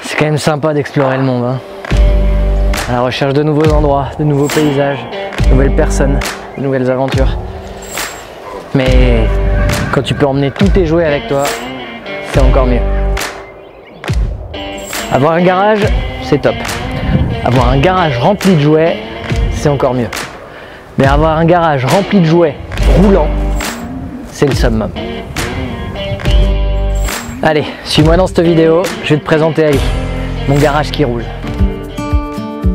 C'est quand même sympa d'explorer le monde, hein. À la recherche de nouveaux endroits, de nouveaux paysages, de nouvelles personnes, de nouvelles aventures. Mais quand tu peux emmener tous tes jouets avec toi, c'est encore mieux. Avoir un garage, c'est top. Avoir un garage rempli de jouets, c'est encore mieux. Mais avoir un garage rempli de jouets roulants, c'est le summum. Allez, suis-moi dans cette vidéo, je vais te présenter Ali, mon garage qui roule.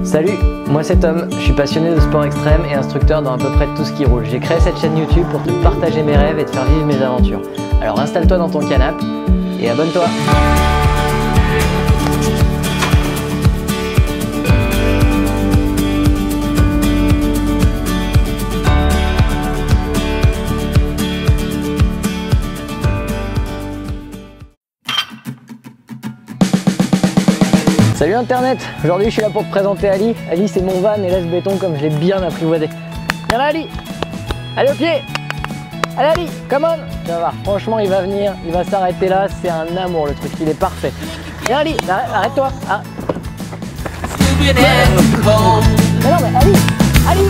Salut, moi c'est Tom, je suis passionné de sport extrême et instructeur dans à peu près tout ce qui roule. J'ai créé cette chaîne YouTube pour te partager mes rêves et te faire vivre mes aventures. Alors installe-toi dans ton canapé et abonne-toi. Salut Internet, aujourd'hui je suis là pour te présenter Ali. Ali c'est mon van et laisse béton comme je l'ai bien apprivoisé. Viens là Ali, allez au pied. Allez Ali, come on. Tu vas voir, franchement il va venir, il va s'arrêter là, c'est un amour le truc, il est parfait. Viens Ali, arrête-toi. Ah. Mais non mais Ali, Ali,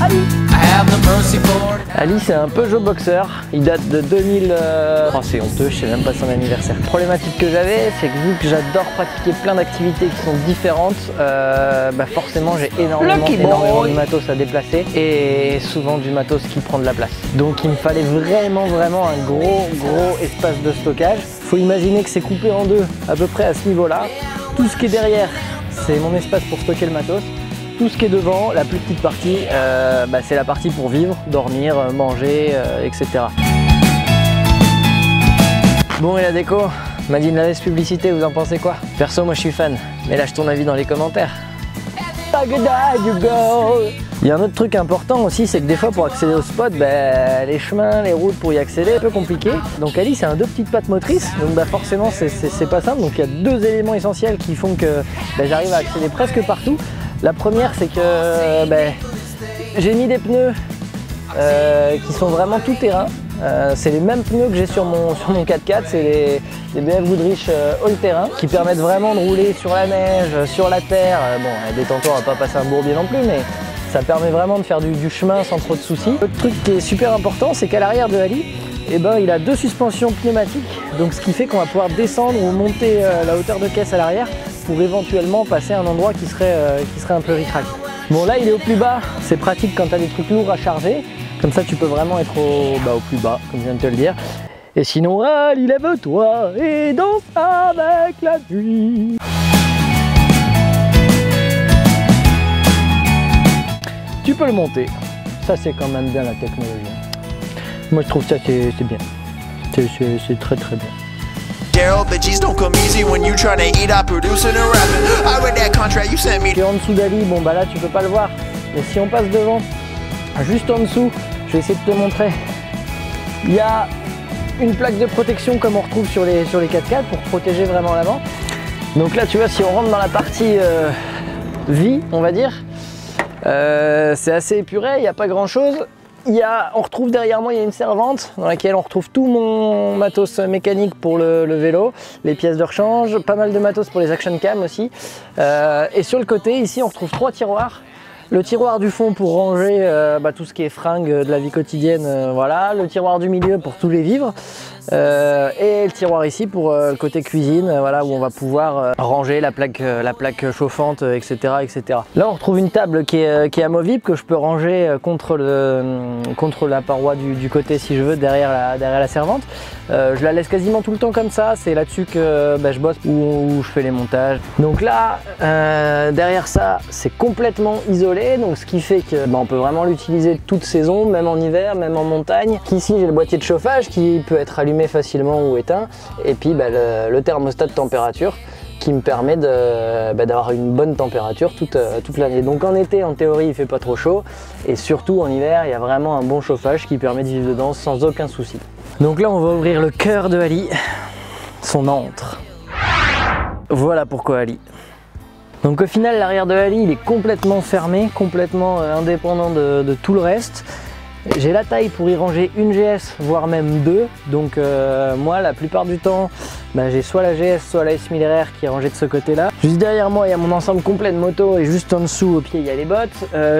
Ali. Ali c'est un Peugeot Boxer, il date de 2000... Oh c'est honteux, je sais même pas son anniversaire. La problématique que j'avais, c'est que vu que j'adore pratiquer plein d'activités qui sont différentes, forcément j'ai énormément de matos à déplacer et souvent du matos qui prend de la place. Donc il me fallait vraiment un gros espace de stockage. Faut imaginer que c'est coupé en deux à peu près à ce niveau-là. Tout ce qui est derrière, c'est mon espace pour stocker le matos. Tout ce qui est devant, la plus petite partie, c'est la partie pour vivre, dormir, manger, etc. Bon et la déco, Madine Laves publicité, vous en pensez quoi? Perso moi je suis fan, mais lâche ton avis dans les commentaires. Il y a un autre truc important aussi, c'est que des fois pour accéder au spot, les chemins, les routes pour y accéder, c'est un peu compliqué. Donc Ali c'est un 2 petites pattes motrices, donc forcément c'est pas simple. Donc il y a 2 éléments essentiels qui font que j'arrive à accéder presque partout. La première c'est que j'ai mis des pneus qui sont vraiment tout terrain. C'est les mêmes pneus que j'ai sur mon 4x4, c'est les BF Goodrich all terrain qui permettent vraiment de rouler sur la neige, sur la terre. Bon, détends-toi, on va pas passer un bourbier non plus, mais ça permet vraiment de faire du chemin sans trop de soucis. L'autre truc qui est super important, c'est qu'à l'arrière de Ali, il a 2 suspensions pneumatiques, donc ce qui fait qu'on va pouvoir descendre ou monter la hauteur de caisse à l'arrière pour éventuellement passer à un endroit qui serait un peu ric-rac. Bon là il est au plus bas, c'est pratique quand tu as des trucs lourds à charger, comme ça tu peux vraiment être au plus bas, comme je viens de te le dire. Et sinon Ali lève-toi et danse avec la nuit. Tu peux le monter, ça c'est quand même bien la technologie. Moi je trouve ça c'est bien, c'est très bien. Et en dessous d'Ali, là tu peux pas le voir, mais si on passe devant, juste en dessous, je vais essayer de te montrer, il y a une plaque de protection comme on retrouve sur les 4x4 pour protéger vraiment l'avant. Donc là tu vois, si on rentre dans la partie vie, on va dire, c'est assez épuré, il n'y a pas grand chose. On retrouve derrière moi, il y a une servante dans laquelle on retrouve tout mon matos mécanique pour le vélo, les pièces de rechange, pas mal de matos pour les action cam aussi. Et sur le côté, ici, on retrouve 3 tiroirs. Le tiroir du fond pour ranger tout ce qui est fringues de la vie quotidienne, voilà. Le tiroir du milieu pour tous les vivres. Et le tiroir ici pour le côté cuisine, voilà, où on va pouvoir ranger la plaque chauffante, etc., etc. Là on retrouve une table qui est amovible, que je peux ranger contre la paroi du côté si je veux, derrière la servante. Je la laisse quasiment tout le temps comme ça, c'est là-dessus que je bosse ou je fais les montages. Donc là, derrière ça, c'est complètement isolé, donc ce qui fait que on peut vraiment l'utiliser toute saison, même en hiver, même en montagne. Ici j'ai le boîtier de chauffage qui peut être allumé facilement ou éteint, et puis le thermostat de température qui me permet d'avoir une bonne température toute l'année. Donc en été, en théorie, il fait pas trop chaud, et surtout en hiver, il y a vraiment un bon chauffage qui permet de vivre dedans sans aucun souci. Donc là, on va ouvrir le cœur de Ali, son antre. Voilà pourquoi Ali. Donc au final, l'arrière de Ali, il est complètement fermé, complètement indépendant de tout le reste. J'ai la taille pour y ranger une GS, voire même deux. Donc moi, la plupart du temps, j'ai soit la GS, soit la S1000RR qui est rangée de ce côté-là. Juste derrière moi, il y a mon ensemble complet de moto et juste en dessous, au pied, il y a les bottes.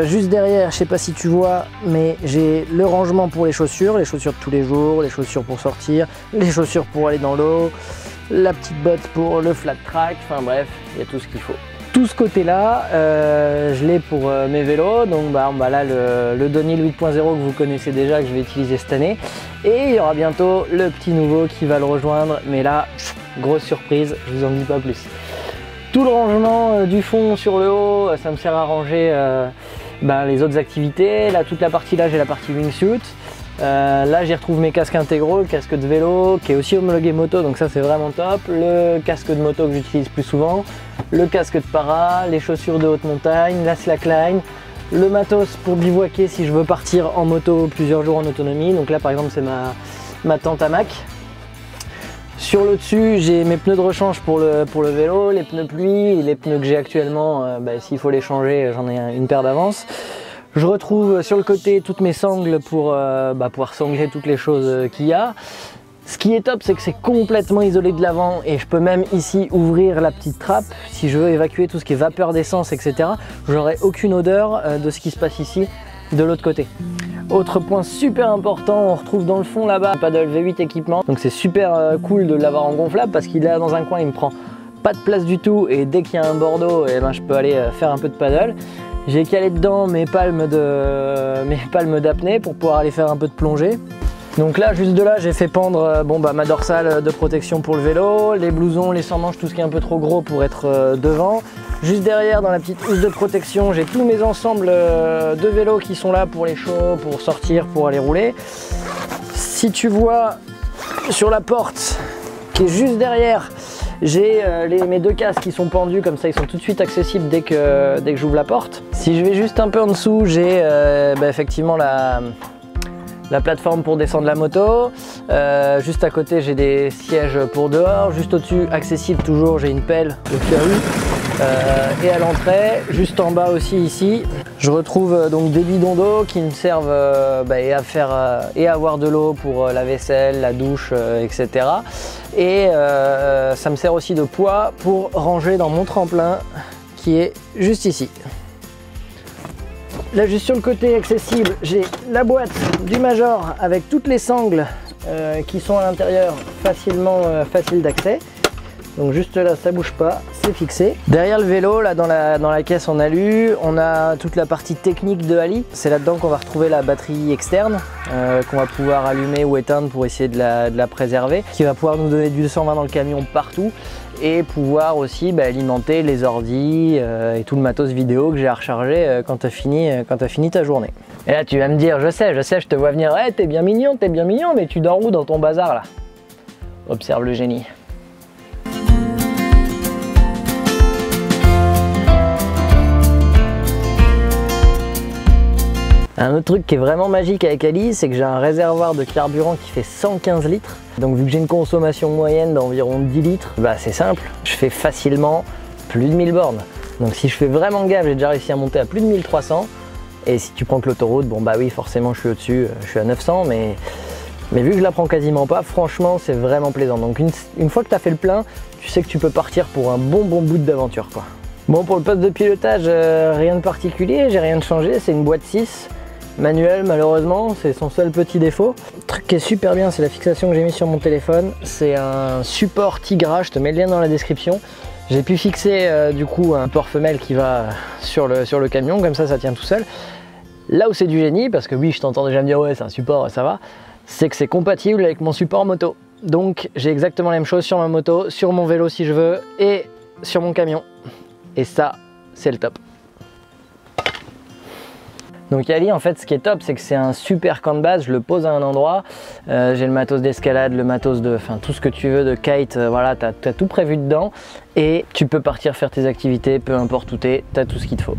Juste derrière, je sais pas si tu vois, mais j'ai le rangement pour les chaussures de tous les jours, les chaussures pour sortir, les chaussures pour aller dans l'eau, la petite botte pour le flat track, enfin bref, il y a tout ce qu'il faut. Tout ce côté-là, je l'ai pour mes vélos, donc là le Downhill 8.0 que vous connaissez déjà, que je vais utiliser cette année. Et il y aura bientôt le petit nouveau qui va le rejoindre, mais là, grosse surprise, je vous en dis pas plus. Tout le rangement du fond sur le haut, ça me sert à ranger les autres activités. Là, toute la partie là, j'ai la partie wingsuit. Là j'y retrouve mes casques intégraux, le casque de vélo qui est aussi homologué moto, donc ça c'est vraiment top, le casque de moto que j'utilise plus souvent, le casque de para, les chaussures de haute montagne, la slackline, le matos pour bivouaquer si je veux partir en moto plusieurs jours en autonomie, donc là par exemple c'est ma tente hamac. Sur le dessus j'ai mes pneus de rechange pour le vélo, les pneus pluie, les pneus que j'ai actuellement, s'il faut les changer j'en ai une paire d'avance. Je retrouve sur le côté toutes mes sangles pour pouvoir sangler toutes les choses qu'il y a. Ce qui est top, c'est que c'est complètement isolé de l'avant et je peux même ici ouvrir la petite trappe. Si je veux évacuer tout ce qui est vapeur d'essence, etc., j'aurai aucune odeur de ce qui se passe ici de l'autre côté. Autre point super important, on retrouve dans le fond là-bas un paddle V8 équipement. Donc c'est super cool de l'avoir en gonflable parce qu'il est là dans un coin, il me prend pas de place du tout et dès qu'il y a un bordeaux, je peux aller faire un peu de paddle. J'ai calé dedans mes palmes d'apnée pour pouvoir aller faire un peu de plongée. Donc là, juste de là, j'ai fait pendre ma dorsale de protection pour le vélo, les blousons, les sans-manches, tout ce qui est un peu trop gros pour être devant. Juste derrière, dans la petite housse de protection, j'ai tous mes ensembles de vélo qui sont là pour les chauds, pour sortir, pour aller rouler. Si tu vois sur la porte qui est juste derrière, j'ai mes deux casques qui sont pendus, comme ça ils sont tout de suite accessibles dès que j'ouvre la porte. Si je vais juste un peu en dessous, j'ai effectivement la plateforme pour descendre la moto. Juste à côté, j'ai des sièges pour dehors. Juste au-dessus, accessible toujours, j'ai une pelle au cas où. Et à l'entrée, juste en bas aussi ici, je retrouve donc des bidons d'eau qui me servent à avoir de l'eau pour la vaisselle, la douche, etc. Et ça me sert aussi de poids pour ranger dans mon tremplin qui est juste ici. Là juste sur le côté accessible, j'ai la boîte du Major avec toutes les sangles qui sont à l'intérieur, facile d'accès. Donc juste là, ça bouge pas, c'est fixé. Derrière le vélo, là dans la caisse en alu, on a toute la partie technique de Ali. C'est là-dedans qu'on va retrouver la batterie externe qu'on va pouvoir allumer ou éteindre pour essayer de la préserver, qui va pouvoir nous donner du 220 dans le camion partout et pouvoir aussi alimenter les ordis et tout le matos vidéo que j'ai à recharger quand t'as fini ta journée. Et là tu vas me dire, je sais, je te vois venir, ouais, t'es bien mignon, mais tu dors où dans ton bazar là? Observe le génie. Un autre truc qui est vraiment magique avec Ali, c'est que j'ai un réservoir de carburant qui fait 115 litres. Donc vu que j'ai une consommation moyenne d'environ 10 litres, c'est simple, je fais facilement plus de 1000 bornes. Donc si je fais vraiment gaffe, j'ai déjà réussi à monter à plus de 1300. Et si tu prends que l'autoroute, oui forcément je suis au-dessus, je suis à 900, mais vu que je la prends quasiment pas, franchement c'est vraiment plaisant. Donc une fois que tu as fait le plein, tu sais que tu peux partir pour un bon bout d'aventure quoi. Bon, pour le poste de pilotage, rien de particulier, j'ai rien de changé, c'est une boîte 6. Manuel, malheureusement, c'est son seul petit défaut. Le truc qui est super bien, c'est la fixation que j'ai mis sur mon téléphone. C'est un support Tigra, je te mets le lien dans la description. J'ai pu fixer du coup un port femelle qui va sur le camion, comme ça tient tout seul. Là où c'est du génie, parce que oui, je t'entends déjà me dire ouais c'est un support, ça va, c'est que c'est compatible avec mon support moto. Donc j'ai exactement la même chose sur ma moto, sur mon vélo si je veux, et sur mon camion. Et ça, c'est le top. Donc Ali, en fait, ce qui est top, c'est que c'est un super camp de base. Je le pose à un endroit, j'ai le matos d'escalade, le matos de, tout ce que tu veux de kite, voilà, t'as tout prévu dedans et tu peux partir faire tes activités, peu importe où t'es, t'as tout ce qu'il te faut.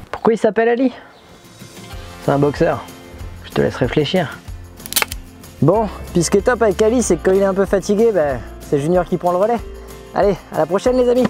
Pourquoi il s'appelle Ali? C'est un boxeur. Je te laisse réfléchir. Bon, puis ce qui est top avec Ali, c'est que quand il est un peu fatigué, c'est Junior qui prend le relais. Allez, à la prochaine les amis.